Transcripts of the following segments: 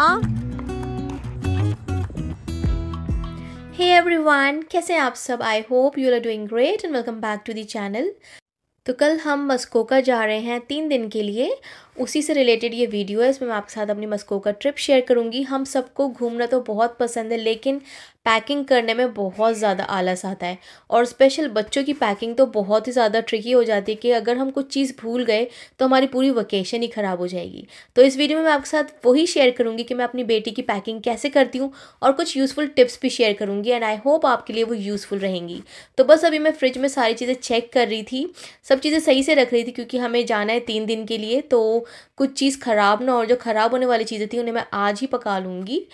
हाँ। Hey everyone, कैसे हैं आप सब? I hope you are doing great and welcome back to the channel. तो कल हम मस्कोका जा रहे हैं 3 दिन के लिए। उसी से रिलेटेड ये वीडियो है। इसमें मैं आपके साथ अपनी मस्कोका ट्रिप शेयर करूँगी। हम सबको घूमना तो बहुत पसंद है, लेकिन पैकिंग करने में बहुत ज़्यादा आलस आता है। और स्पेशल बच्चों की पैकिंग तो बहुत ही ज़्यादा ट्रिकी हो जाती है कि अगर हम कुछ चीज़ भूल गए तो हमारी पूरी वेकेशन ही ख़राब हो जाएगी। तो इस वीडियो में मैं आपके साथ वही शेयर करूँगी कि मैं अपनी बेटी की पैकिंग कैसे करती हूँ, और कुछ यूज़फुल टिप्स भी शेयर करूँगी। एंड आई होप आपके लिए वो यूज़फुल रहेंगी। तो बस अभी मैं फ्रिज में सारी चीज़ें चेक कर रही थी, सब चीज़ें सही से रख रही थी, क्योंकि हमें जाना है 3 दिन के लिए। तो कुछ चीज़ ख़राब ना हो, और जो ख़राब होने वाली चीज़ें थी उन्हें मैं आज ही पका लूँगी।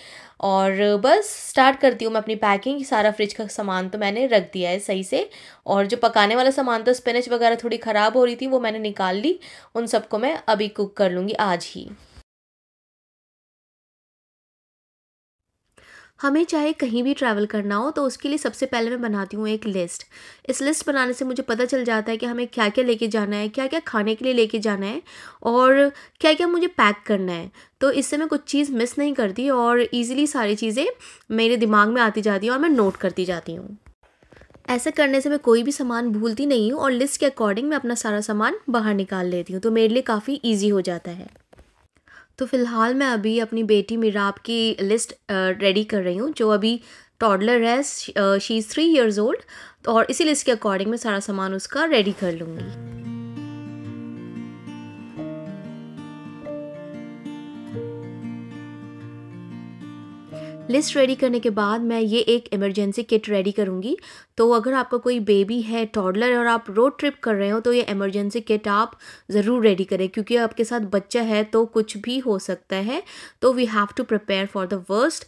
और बस स्टार्ट करती हूँ मैं अपनी पैकिंग। सारा फ्रिज का सामान तो मैंने रख दिया है सही से, और जो पकाने वाला सामान था, स्पिनच वगैरह थोड़ी ख़राब हो रही थी, वो मैंने निकाल ली। उन सबको मैं अभी कुक कर लूँगी आज ही। हमें चाहे कहीं भी ट्रैवल करना हो तो उसके लिए सबसे पहले मैं बनाती हूँ एक लिस्ट। इस लिस्ट बनाने से मुझे पता चल जाता है कि हमें क्या क्या लेके जाना है, क्या क्या खाने के लिए लेके जाना है, और क्या क्या मुझे पैक करना है। तो इससे मैं कुछ चीज़ मिस नहीं करती, और ईज़िली सारी चीज़ें मेरे दिमाग में आती जाती हैं और मैं नोट करती जाती हूँ। ऐसा करने से मैं कोई भी सामान भूलती नहीं हूँ, और लिस्ट के अकॉर्डिंग मैं अपना सारा सामान बाहर निकाल लेती हूँ। तो मेरे लिए काफ़ी ईजी हो जाता है। तो फ़िलहाल मैं अभी अपनी बेटी मिराब की लिस्ट रेडी कर रही हूँ, जो अभी टॉडलर है। She is 3 years old. और इसी लिस्ट के अकॉर्डिंग मैं सारा सामान उसका रेडी कर लूँगी। लिस्ट रेडी करने के बाद मैं ये एक इमरजेंसी किट रेडी करूँगी। तो अगर आपका कोई बेबी है, टॉडलर है, और आप रोड ट्रिप कर रहे हो, तो ये इमरजेंसी किट आप ज़रूर रेडी करें, क्योंकि आपके साथ बच्चा है तो कुछ भी हो सकता है। तो we have to prepare for the worst.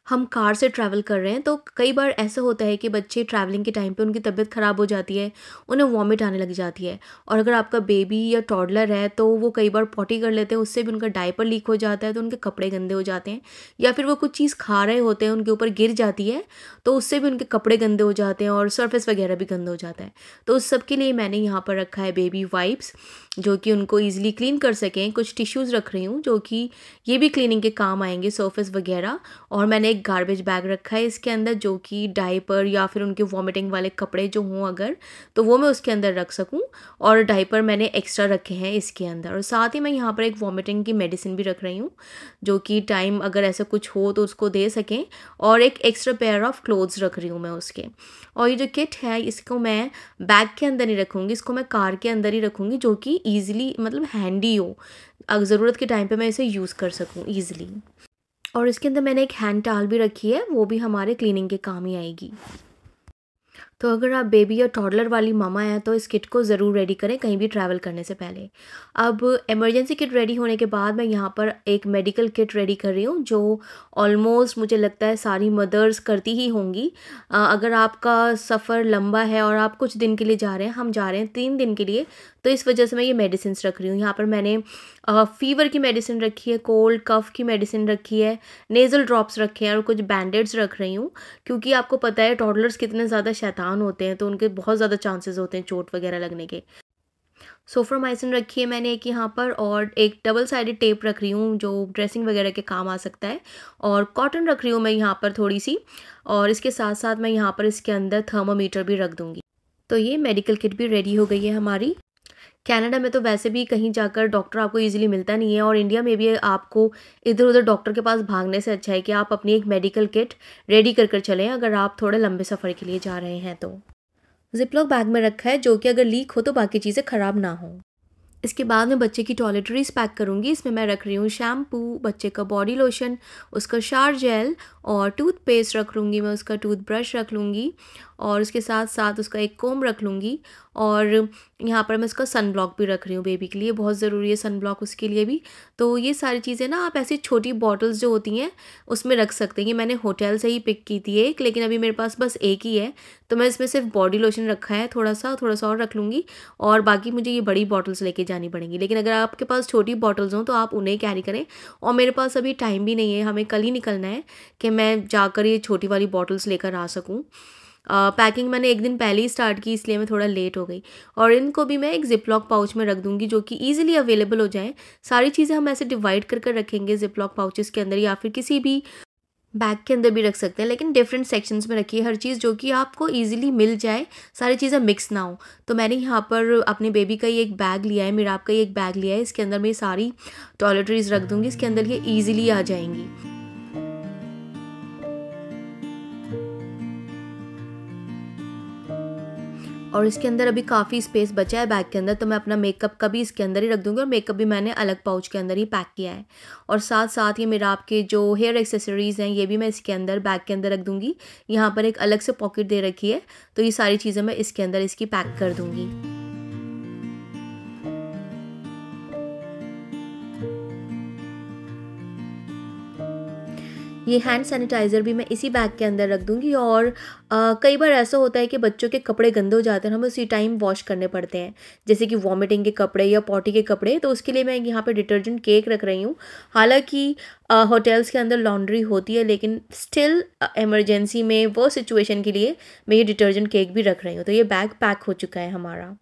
हम कार से ट्रैवल कर रहे हैं, तो कई बार ऐसा होता है कि बच्चे ट्रैवलिंग के टाइम पे उनकी तबीयत ख़राब हो जाती है, उन्हें वॉमिट आने लग जाती है। और अगर आपका बेबी या टॉडलर है तो वो कई बार पॉटी कर लेते हैं, उससे भी उनका डायपर लीक हो जाता है, तो उनके कपड़े गंदे हो जाते हैं। या फिर वो कुछ चीज़ खा रहे होते हैं, उनके ऊपर गिर जाती है, तो उससे भी उनके कपड़े गंदे हो जाते हैं, और सरफेस वगैरह भी गंदा हो जाता है। तो उस सब के लिए मैंने यहाँ पर रखा है बेबी वाइप्स, जो कि उनको ईजिली क्लीन कर सकें। कुछ टिश्यूज़ रख रही हूँ, जो कि ये भी क्लीनिंग के काम आएंगे, सरफेस वगैरह। और मैंने एक गार्बेज बैग रखा है इसके अंदर, जो कि डायपर या फिर उनके वॉमिटिंग वाले कपड़े जो हों अगर, तो वो मैं उसके अंदर रख सकूं। और डायपर मैंने एक्स्ट्रा रखे हैं इसके अंदर। और साथ ही मैं यहाँ पर एक वॉमिटिंग की मेडिसिन भी रख रही हूँ, जो कि टाइम अगर ऐसा कुछ हो तो उसको दे सकें। और एक एक्स्ट्रा पेयर ऑफ क्लोथ्स रख रही हूँ मैं उसके। और ये जो किट है, इसको मैं बैग के अंदर नहीं रखूँगी, इसको मैं कार के अंदर ही रखूँगी, जो कि ईजिली मतलब हैंडी हो, अगर ज़रूरत के टाइम पे मैं इसे यूज़ कर सकूँ ईजिली। और इसके अंदर मैंने एक हैंड टावल भी रखी है, वो भी हमारे क्लीनिंग के काम ही आएगी। तो अगर आप बेबी या टॉडलर वाली मामा हैं तो इस किट को ज़रूर रेडी करें कहीं भी ट्रैवल करने से पहले। अब इमरजेंसी किट रेडी होने के बाद मैं यहाँ पर एक मेडिकल किट रेडी कर रही हूँ, जो ऑलमोस्ट मुझे लगता है सारी मदर्स करती ही होंगी। अगर आपका सफ़र लंबा है और आप कुछ दिन के लिए जा रहे हैं, हम जा रहे हैं 3 दिन के लिए, तो इस वजह से मैं ये मेडिसिन रख रही हूँ। यहाँ पर मैंने फ़ीवर की मेडिसिन रखी है, कोल्ड कफ़ की मेडिसिन रखी है, नेज़ल ड्रॉप्स रखे हैं, और कुछ बैंडेड्स रख रही हूँ, क्योंकि आपको पता है टॉडलर्स कितने ज़्यादा शैतान होते हैं, तो उनके बहुत ज़्यादा चांसेस होते हैं चोट वगैरह लगने के। सोफ्रामाइसिन रखी है मैंने एक यहाँ पर, और एक डबल साइडेड टेप रख रही हूँ, जो ड्रेसिंग वगैरह के काम आ सकता है। और कॉटन रख रही हूँ मैं यहाँ पर थोड़ी सी। और इसके साथ साथ मैं यहाँ पर इसके अंदर थर्मामीटर भी रख दूँगी। तो ये मेडिकल किट भी रेडी हो गई है हमारी। कनाडा में तो वैसे भी कहीं जाकर डॉक्टर आपको इजीली मिलता नहीं है, और इंडिया में भी आपको इधर उधर डॉक्टर के पास भागने से अच्छा है कि आप अपनी एक मेडिकल किट रेडी कर कर चलें, अगर आप थोड़े लंबे सफ़र के लिए जा रहे हैं तो। जिपलॉक बैग में रखा है, जो कि अगर लीक हो तो बाकी चीज़ें ख़राब ना हो। इसके बाद मैं बच्चे की टॉयलेटरीज पैक करूँगी। इसमें मैं रख रही हूँ शैम्पू, बच्चे का बॉडी लोशन, उसका शावर जेल, और टूथपेस्ट रख लूँगी मैं, उसका टूथब्रश रख लूँगी, और उसके साथ साथ उसका एक कोम रख लूँगी। और यहाँ पर मैं उसका सन ब्लॉक भी रख रही हूँ, बेबी के लिए बहुत ज़रूरी है सन ब्लॉक उसके लिए भी। तो ये सारी चीज़ें ना आप ऐसी छोटी बॉटल्स जो होती हैं उसमें रख सकते हैं। ये मैंने होटल से ही पिक की थी एक, लेकिन अभी मेरे पास बस एक ही है, तो मैं इसमें सिर्फ बॉडी लोशन रखा है, थोड़ा सा और रख लूँगी। और बाकी मुझे ये बड़ी बॉटल्स लेके जानी पड़ेंगी, लेकिन अगर आपके पास छोटी बॉटल्स हों तो आप उन्हें कैरी करें। और मेरे पास अभी टाइम भी नहीं है, हमें कल ही निकलना है कि मैं जाकर ये छोटी वाली बॉटल्स लेकर आ सकूँ। पैकिंग मैंने एक दिन पहले ही स्टार्ट की, इसलिए मैं थोड़ा लेट हो गई। और इनको भी मैं एक ज़िप-लॉक पाउच में रख दूँगी जो कि ईज़िली अवेलेबल हो जाएँ। सारी चीज़ें हम ऐसे डिवाइड कर कर रखेंगे ज़िप-लॉक पाउचेज़ के अंदर, या फिर किसी भी बैग के अंदर भी रख सकते हैं, लेकिन डिफरेंट सेक्शंस में रखिए हर चीज़, जो कि आपको ईज़िली मिल जाए, सारी चीज़ें मिक्स ना हो। तो मैंने यहाँ पर अपने बेबी का ही एक बैग लिया है, मिराब का ही एक बैग लिया है, इसके अंदर मैं ये सारी टॉयलेटरीज़ रख दूँगी, इसके अंदर ये ईज़िली आ जाएँगी। और इसके अंदर अभी काफ़ी स्पेस बचा है बैग के अंदर, तो मैं अपना मेकअप का भी इसके अंदर ही रख दूँगी, और मेकअप भी मैंने अलग पाउच के अंदर ही पैक किया है। और साथ-साथ ये मेरा आपके जो हेयर एक्सेसरीज़ हैं, ये भी मैं इसके अंदर बैग के अंदर रख दूँगी। यहाँ पर एक अलग से पॉकेट दे रखी है, तो ये सारी चीज़ें मैं इसके अंदर इसकी पैक कर दूँगी। ये हैंड सैनिटाइज़र भी मैं इसी बैग के अंदर रख दूँगी। और कई बार ऐसा होता है कि बच्चों के कपड़े गंदे हो जाते हैं, हमें उसी टाइम वॉश करने पड़ते हैं, जैसे कि वॉमिटिंग के कपड़े या पॉटी के कपड़े, तो उसके लिए मैं यहाँ पे डिटर्जेंट केक रख रही हूँ। हालाँकि होटल्स के अंदर लॉन्ड्री होती है, लेकिन स्टिल इमरजेंसी में वो सिचुएशन के लिए मैं ये डिटर्जेंट केक भी रख रही हूँ। तो ये बैग पैक हो चुका है हमारा।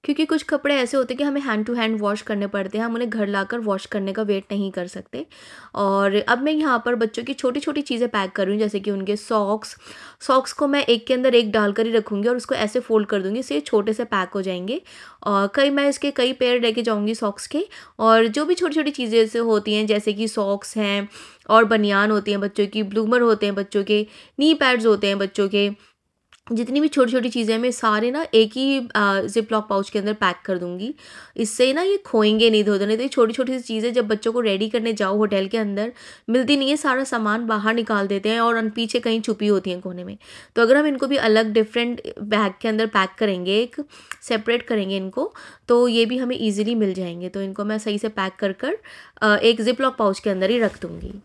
क्योंकि कुछ कपड़े ऐसे होते हैं कि हमें हैंड टू हैंड वॉश करने पड़ते हैं, हम उन्हें घर लाकर वॉश करने का वेट नहीं कर सकते। और अब मैं यहाँ पर बच्चों की छोटी-छोटी चीज़ें पैक कर रही हूँ, जैसे कि उनके सॉक्स। सॉक्स को मैं एक के अंदर एक डालकर ही रखूँगी और उसको ऐसे फ़ोल्ड कर दूँगी, इससे छोटे से पैक हो जाएँगे। और मैं इसके कई पेयर लेके जाऊँगी सॉक्स के। और जो भी छोटी-छोटी चीज़ें ऐसे होती हैं, जैसे कि सॉक्स हैं और बनियान होती हैं बच्चों की, ब्लूमर होते हैं बच्चों के, नी पैड्स होते हैं बच्चों के, जितनी भी छोटी-छोटी चीज़ें हैं मैं सारे ना एक ही ज़िप-लॉक पाउच के अंदर पैक कर दूँगी। इससे ना ये खोएँगे नहीं इधर-उधर, नहीं तो ये छोटी-छोटी सी चीज़ें जब बच्चों को रेडी करने जाओ होटल के अंदर, मिलती नहीं है, सारा सामान बाहर निकाल देते हैं और पीछे कहीं छुपी होती हैं कोने में। तो अगर हम इनको भी अलग डिफरेंट बैग के अंदर पैक करेंगे, एक सेपरेट करेंगे इनको, तो ये भी हमें ईज़िली मिल जाएँगे। तो इनको मैं सही से पैक कर एक ज़िप-लॉक पाउच के अंदर ही रख दूँगी।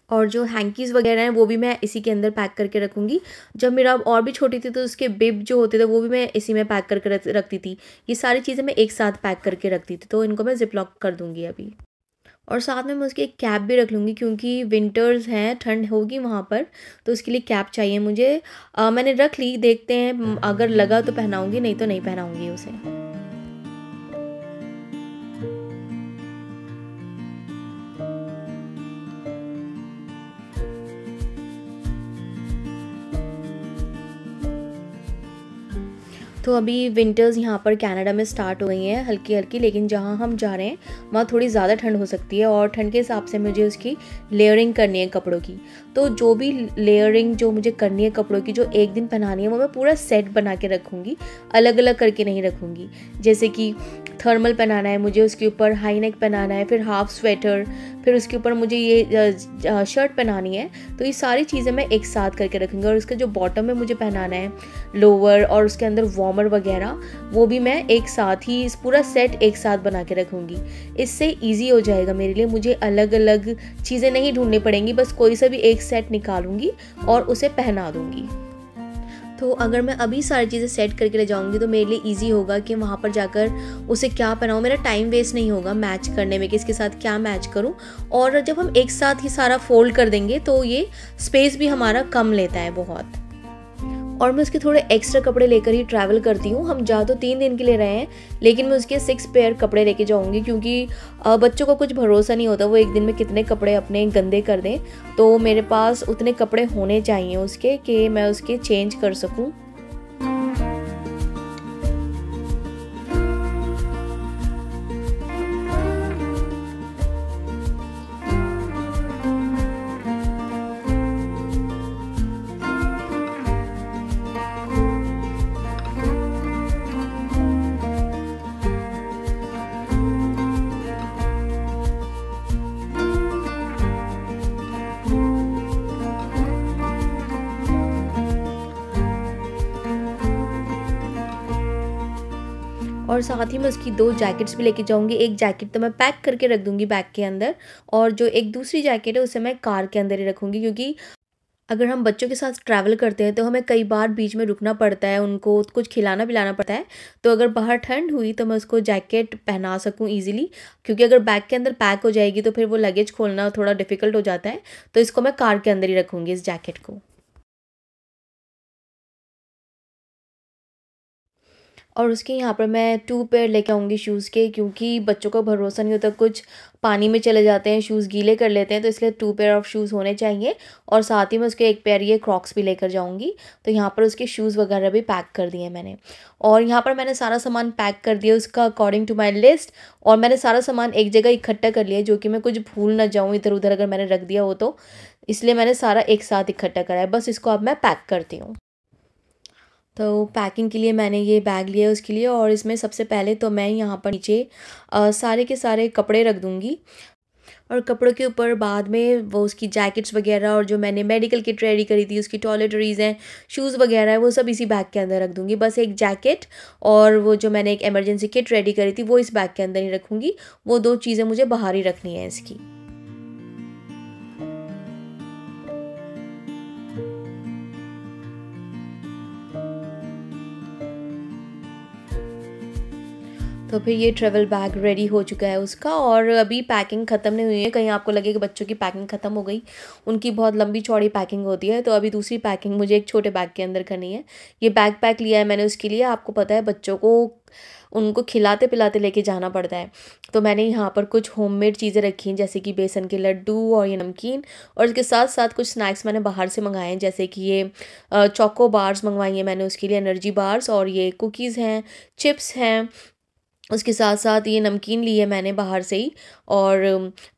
और जो हैंकीज़ वगैरह हैं वो भी मैं इसी के अंदर पैक करके रखूँगी। जब मेरा और भी छोटी थी तो उसके बिब जो होते थे वो भी मैं इसी में पैक करके रखती थी। ये सारी चीज़ें मैं एक साथ पैक करके रखती थी, तो इनको मैं ज़िप-लॉक कर दूँगी अभी। और साथ में मैं उसकी एक कैप भी रख लूँगी, क्योंकि विंटर्स हैं, ठंड होगी वहाँ पर, तो उसके लिए कैप चाहिए मुझे। मैंने रख ली, देखते हैं अगर लगा तो पहनाऊँगी, नहीं तो नहीं पहनाऊँगी उसे। तो अभी विंटर्स यहाँ पर कनाडा में स्टार्ट हो गई हैं हल्की-हल्की, लेकिन जहाँ हम जा रहे हैं वहाँ थोड़ी ज़्यादा ठंड हो सकती है, और ठंड के हिसाब से मुझे उसकी लेयरिंग करनी है कपड़ों की। तो जो भी लेयरिंग जो मुझे करनी है कपड़ों की, जो एक दिन पहनानी है, वो मैं पूरा सेट बना के रखूँगी, अलग-अलग करके नहीं रखूँगी। जैसे कि थर्मल पहनाना है मुझे, उसके ऊपर हाई नेक पहनाना है, फिर हाफ स्वेटर, फिर उसके ऊपर मुझे ये शर्ट पहनानी है। तो ये सारी चीज़ें मैं एक साथ करके रखूँगी। और उसका जो बॉटम में मुझे पहनाना है लोअर, और उसके अंदर वार्मर वगैरह, वो भी मैं एक साथ ही, इस पूरा सेट एक साथ बना के रखूँगी। इससे ईज़ी हो जाएगा मेरे लिए, मुझे अलग-अलग चीज़ें नहीं ढूँढनी पड़ेंगी, बस कोई सा भी एक सेट निकालूँगी और उसे पहना दूँगी। तो अगर मैं अभी सारी चीज़ें सेट करके ले जाऊँगी तो मेरे लिए ईज़ी होगा कि वहाँ पर जाकर उसे क्या पहनाऊँ, मेरा टाइम वेस्ट नहीं होगा मैच करने में कि इसके साथ क्या मैच करूँ। और जब हम एक साथ ही सारा फ़ोल्ड कर देंगे तो ये स्पेस भी हमारा कम लेता है बहुत। और मैं उसके थोड़े एक्स्ट्रा कपड़े लेकर ही ट्रैवल करती हूँ। हम जा तो 3 दिन के लिए रहे हैं, लेकिन मैं उसके 6 पेयर कपड़े लेके जाऊँगी, क्योंकि बच्चों को कुछ भरोसा नहीं होता वो एक दिन में कितने कपड़े अपने गंदे कर दें। तो मेरे पास उतने कपड़े होने चाहिए उसके कि मैं उसके चेंज कर सकूँ। और साथ ही मैं उसकी 2 जैकेट्स भी लेके जाऊँगी। एक जैकेट तो मैं पैक करके रख दूँगी बैग के अंदर, और जो एक दूसरी जैकेट है उसे मैं कार के अंदर ही रखूँगी, क्योंकि अगर हम बच्चों के साथ ट्रैवल करते हैं तो हमें कई बार बीच में रुकना पड़ता है, उनको कुछ खिलाना-पिलाना पड़ता है। तो अगर बाहर ठंड हुई तो मैं उसको जैकेट पहना सकूँ ईज़िली, क्योंकि अगर बैग के अंदर पैक हो जाएगी तो फिर वो लगेज खोलना थोड़ा डिफ़िकल्ट हो जाता है। तो इसको मैं कार के अंदर ही रखूँगी, इस जैकेट को। और उसके यहाँ पर मैं 2 पेयर लेके आऊँगी शूज़ के, क्योंकि बच्चों का भरोसा नहीं होता, कुछ पानी में चले जाते हैं, शूज़ गीले कर लेते हैं, तो इसलिए 2 पेयर ऑफ शूज़ होने चाहिए। और साथ ही में उसके 1 पेयर ये क्रॉक्स भी लेकर जाऊँगी। तो यहाँ पर उसके शूज़ वगैरह भी पैक कर दिए मैंने। और यहाँ पर मैंने सारा सामान पैक कर दिया उसका अकॉर्डिंग टू माई लिस्ट। और मैंने सारा सामान एक जगह इकट्ठा कर लिया, जो कि मैं कुछ भूल ना जाऊँ इधर-उधर अगर मैंने रख दिया हो तो। इसलिए मैंने सारा एक साथ इकट्ठा करा है। बस इसको अब मैं पैक करती हूँ। तो पैकिंग के लिए मैंने ये बैग लिया है उसके लिए। और इसमें सबसे पहले तो मैं यहाँ पर नीचे सारे के सारे कपड़े रख दूँगी। और कपड़ों के ऊपर बाद में वो उसकी जैकेट्स वगैरह, और जो मैंने मेडिकल किट रेडी करी थी, उसकी टॉयलेटरीज़ हैं, शूज़ वगैरह है, वो सब इसी बैग के अंदर रख दूँगी। बस एक जैकेट और वो जो मैंने एक इमरजेंसी किट रेडी करी थी, वो इस बैग के अंदर ही रखूँगी। वो 2 चीज़ें मुझे बाहर ही रखनी है इसकी। तो फिर ये ट्रैवल बैग रेडी हो चुका है उसका। और अभी पैकिंग ख़त्म नहीं हुई है, कहीं आपको लगे कि बच्चों की पैकिंग ख़त्म हो गई, उनकी बहुत लंबी चौड़ी पैकिंग होती है। तो अभी दूसरी पैकिंग मुझे एक छोटे बैग के अंदर करनी है। ये बैग पैक लिया है मैंने उसके लिए। आपको पता है बच्चों को उनको खिलाते पिलाते लेके जाना पड़ता है। तो मैंने यहाँ पर कुछ होममेड चीज़ें रखी हैं, जैसे कि बेसन के लड्डू और ये नमकीन। और इसके साथ साथ कुछ स्नैक्स मैंने बाहर से मंगाए हैं, जैसे कि ये चोको बार्स मंगवाई हैं मैंने उसके लिए, एनर्जी बार्स। और ये कुकीज़ हैं, चिप्स हैं। उसके साथ साथ ये नमकीन ली है मैंने बाहर से ही। और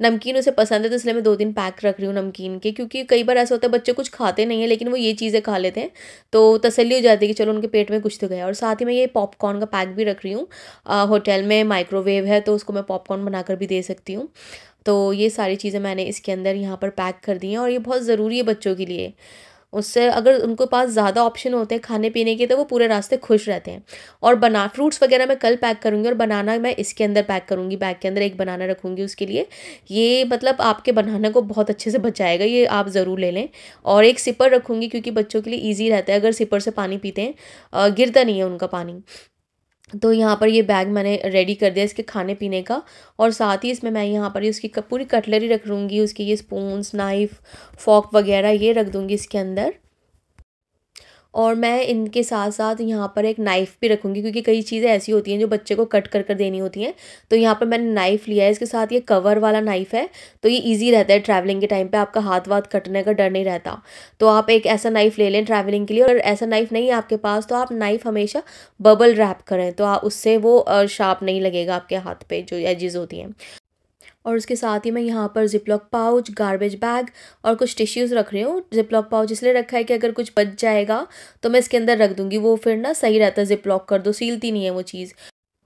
नमकीन उसे पसंद है, तो इसलिए मैं 2 दिन पैक रख रही हूँ नमकीन के, क्योंकि कई बार ऐसा होता है बच्चे कुछ खाते नहीं हैं, लेकिन वो ये चीज़ें खा लेते हैं, तो तसल्ली हो जाती है कि चलो उनके पेट में कुछ तो गया। और साथ ही मैं ये पॉपकॉर्न का पैक भी रख रही हूँ। होटल में माइक्रोवेव है, तो उसको मैं पॉपकॉर्न बनाकर भी दे सकती हूँ। तो ये सारी चीज़ें मैंने इसके अंदर यहाँ पर पैक कर दी हैं। और ये बहुत ज़रूरी है बच्चों के लिए। उससे अगर उनके पास ज़्यादा ऑप्शन होते हैं खाने पीने के, तो वो पूरे रास्ते खुश रहते हैं। और फ्रूट्स वगैरह मैं कल पैक करूँगी, और बनाना मैं इसके अंदर पैक करूँगी, बैग के अंदर एक बनाना रखूँगी उसके लिए। ये मतलब आपके बनाने को बहुत अच्छे से बचाएगा, ये आप ज़रूर ले लें। और एक सिपर रखूँगी, क्योंकि बच्चों के लिए ईज़ी रहता है अगर सिपर से पानी पीते हैं, गिरता नहीं है उनका पानी। तो यहाँ पर ये बैग मैंने रेडी कर दिया इसके खाने पीने का। और साथ ही इसमें मैं यहाँ पर ये उसकी पूरी कटलरी रख लूँगी, उसकी ये स्पून्स, नाइफ़, फ़ॉर्क वगैरह ये रख दूँगी इसके अंदर। और मैं इनके साथ साथ यहाँ पर एक नाइफ़ भी रखूँगी, क्योंकि कई चीज़ें ऐसी होती हैं जो बच्चे को कट कर कर देनी होती हैं। तो यहाँ पर मैंने नाइफ़ लिया है, इसके साथ ये कवर वाला नाइफ़ है, तो ये ईज़ी रहता है ट्रैवलिंग के टाइम पे, आपका हाथ वाथ कटने का डर नहीं रहता। तो आप एक ऐसा नाइफ़ ले लें ट्रैवलिंग के लिए। और ऐसा नाइफ़ नहीं है आपके पास, तो आप नाइफ़ हमेशा बबल रैप करें, तो उससे वो शार्प नहीं लगेगा आपके हाथ पे जो एजेस होती हैं। और उसके साथ ही मैं यहाँ पर ज़िप-लॉक पाउच, गार्बेज बैग और कुछ टिश्यूज़ रख रही हूँ। ज़िप-लॉक पाउच इसलिए रखा है कि अगर कुछ बच जाएगा तो मैं इसके अंदर रख दूँगी, वो फिर ना सही रहता है, ज़िप-लॉक कर दो, सीलती नहीं है वो चीज़।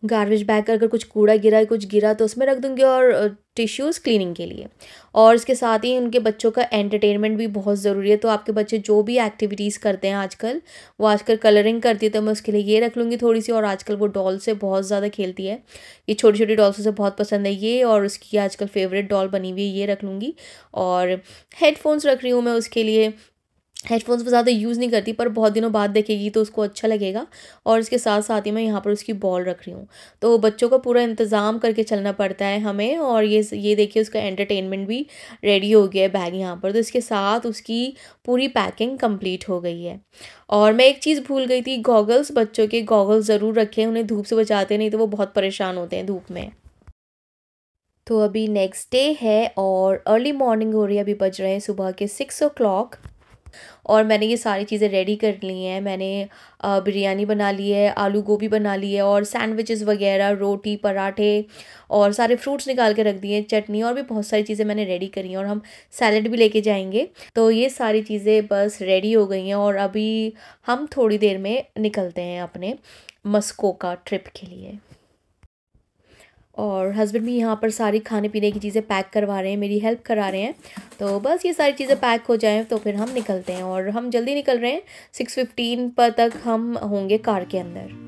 गार्बेज बैग अगर कुछ कूड़ा गिरा, कुछ गिरा तो उसमें रख दूँगी। और टिश्यूज़ क्लीनिंग के लिए। और इसके साथ ही उनके बच्चों का एंटरटेनमेंट भी बहुत ज़रूरी है, तो आपके बच्चे जो भी एक्टिविटीज़ करते हैं आजकल, वो आजकल कलरिंग करती है, तो मैं उसके लिए ये रख लूँगी थोड़ी सी। और आजकल वो डॉल से बहुत ज़्यादा खेलती है, ये छोटी छोटी डॉल्स उसे बहुत पसंद है ये। और उसकी आजकल फेवरेट डॉल बनी हुई है, ये रख लूँगी। और हेडफोन्स रख रही हूँ मैं उसके लिए। हेडफ़ोन्स वो ज़्यादा यूज़ नहीं करती, पर बहुत दिनों बाद देखेगी तो उसको अच्छा लगेगा। और इसके साथ साथ ही मैं यहाँ पर उसकी बॉल रख रही हूँ। तो बच्चों का पूरा इंतज़ाम करके चलना पड़ता है हमें। और ये देखिए उसका एंटरटेनमेंट भी रेडी हो गया है बैग यहाँ पर। तो इसके साथ उसकी पूरी पैकिंग कंप्लीट हो गई है। और मैं एक चीज़ भूल गई थी, गॉगल्स, बच्चों के गॉगल्स ज़रूर रखें, उन्हें धूप से बचाते, नहीं तो वो बहुत परेशान होते हैं धूप में। तो अभी नेक्स्ट डे है और अर्ली मॉर्निंग हो रही है, अभी बज रहे हैं सुबह के 6 o'clock। और मैंने ये सारी चीज़ें रेडी कर ली हैं। मैंने बिरयानी बना ली है, आलू गोभी बना ली है, और सैंडविचेस वगैरह, रोटी, पराठे, और सारे फ्रूट्स निकाल के रख दिए, चटनी, और भी बहुत सारी चीज़ें मैंने रेडी करी हैं। और हम सैलड भी लेके जाएंगे। तो ये सारी चीज़ें बस रेडी हो गई हैं, और अभी हम थोड़ी देर में निकलते हैं अपने मस्कोका ट्रिप के लिए। और हस्बैंड भी यहाँ पर सारी खाने पीने की चीज़ें पैक करवा रहे हैं, मेरी हेल्प करा रहे हैं। तो बस ये सारी चीज़ें पैक हो जाएं तो फिर हम निकलते हैं। और हम जल्दी निकल रहे हैं, 6:15 पर तक हम होंगे कार के अंदर।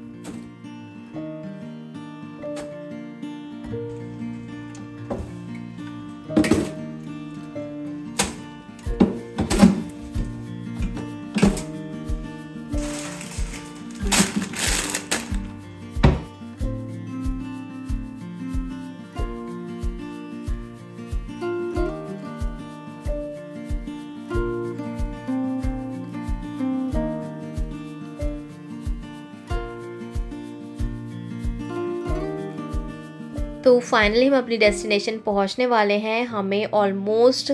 तो फाइनली हम अपनी डेस्टिनेशन पहुंचने वाले हैं। हमें ऑलमोस्ट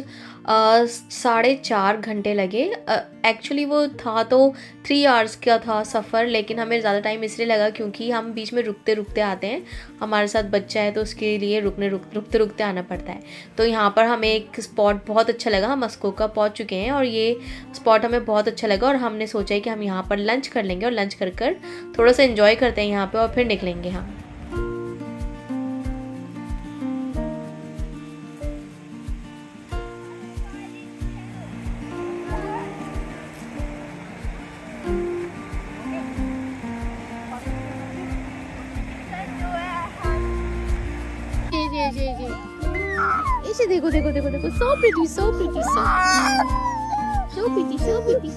4.5 घंटे लगे। एक्चुअली वो था तो 3 आवर्स का था सफ़र, लेकिन हमें ज़्यादा टाइम इसलिए लगा क्योंकि हम बीच में रुकते रुकते आते हैं। हमारे साथ बच्चा है तो उसके लिए रुकते रुकते आना पड़ता है। तो यहाँ पर हमें एक स्पॉट बहुत अच्छा लगा। हम मस्कोका पहुँच चुके हैं और ये स्पॉट हमें बहुत अच्छा लगा और हमने सोचा है कि हम यहाँ पर लंच कर लेंगे और लंच कर थोड़ा सा एंजॉय करते हैं यहाँ पर और फिर निकलेंगे हम। इसे देखो देखो देखो देखो, so pretty, so pretty, so pretty, so pretty।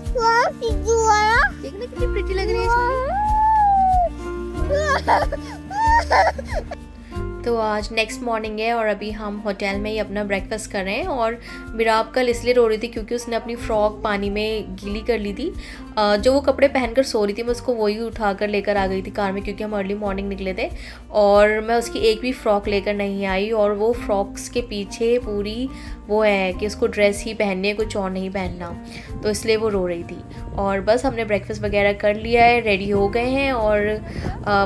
देखना कितनी प्रिटी लग रही है। तो आज नेक्स्ट मॉर्निंग है और अभी हम होटल में ही अपना ब्रेकफास्ट कर रहे हैं। और मिराब कल इसलिए रो रही थी क्योंकि उसने अपनी फ़्रॉक पानी में गीली कर ली थी। जो वो कपड़े पहनकर सो रही थी मैं उसको वही उठा कर लेकर आ गई थी कार में, क्योंकि हम अर्ली मॉर्निंग निकले थे और मैं उसकी एक भी फ़्रॉक लेकर नहीं आई। और वो फ्रॉक्स के पीछे पूरी वो है कि उसको ड्रेस ही पहननी है, कुछ और नहीं पहनना, तो इसलिए वो रो रही थी। और बस हमने ब्रेकफास्ट वगैरह कर लिया है, रेडी हो गए हैं और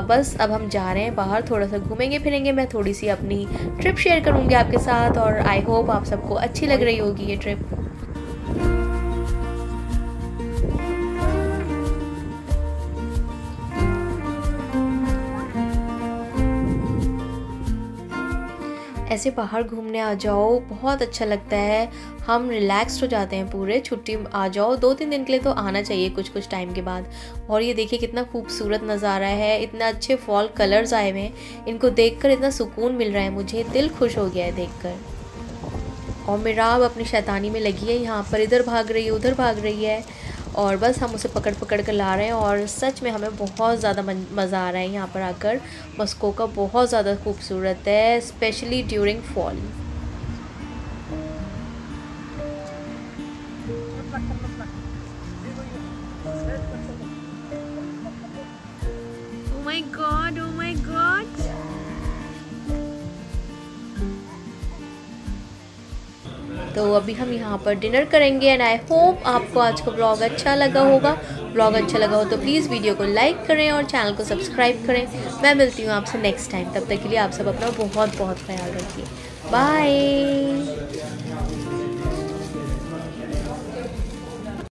बस अब हम जा रहे हैं बाहर, थोड़ा सा घूमेंगे फिरेंगे। मैं थोड़ी सी अपनी ट्रिप शेयर करूँगी आपके साथ और आई होप आप सबको अच्छी लग रही होगी ये ट्रिप। ऐसे बाहर घूमने आ जाओ, बहुत अच्छा लगता है, हम रिलैक्स्ड हो जाते हैं पूरे। छुट्टी आ जाओ 2-3 दिन के लिए तो आना चाहिए कुछ टाइम के बाद। और ये देखिए कितना खूबसूरत नज़ारा है, इतना अच्छे फॉल कलर्स आए हुए हैं, इनको देखकर इतना सुकून मिल रहा है मुझे, दिल खुश हो गया है देखकर। और मिराब अपनी शैतानी में लगी है, यहाँ पर इधर भाग रही है उधर भाग रही है और बस हम उसे पकड़ कर ला रहे हैं। और सच में हमें बहुत ज़्यादा मज़ा आ रहा है यहाँ पर आकर। मस्कोका बहुत ज़्यादा खूबसूरत है, specially during fall. Oh my God, oh my God। तो अभी हम यहाँ पर डिनर करेंगे एंड आई होप आपको आज का ब्लॉग अच्छा लगा होगा। ब्लॉग अच्छा लगा हो तो प्लीज़ वीडियो को लाइक करें और चैनल को सब्सक्राइब करें। मैं मिलती हूँ आपसे नेक्स्ट टाइम, तब तक के लिए आप सब अपना बहुत बहुत ख्याल रखिए। बाय।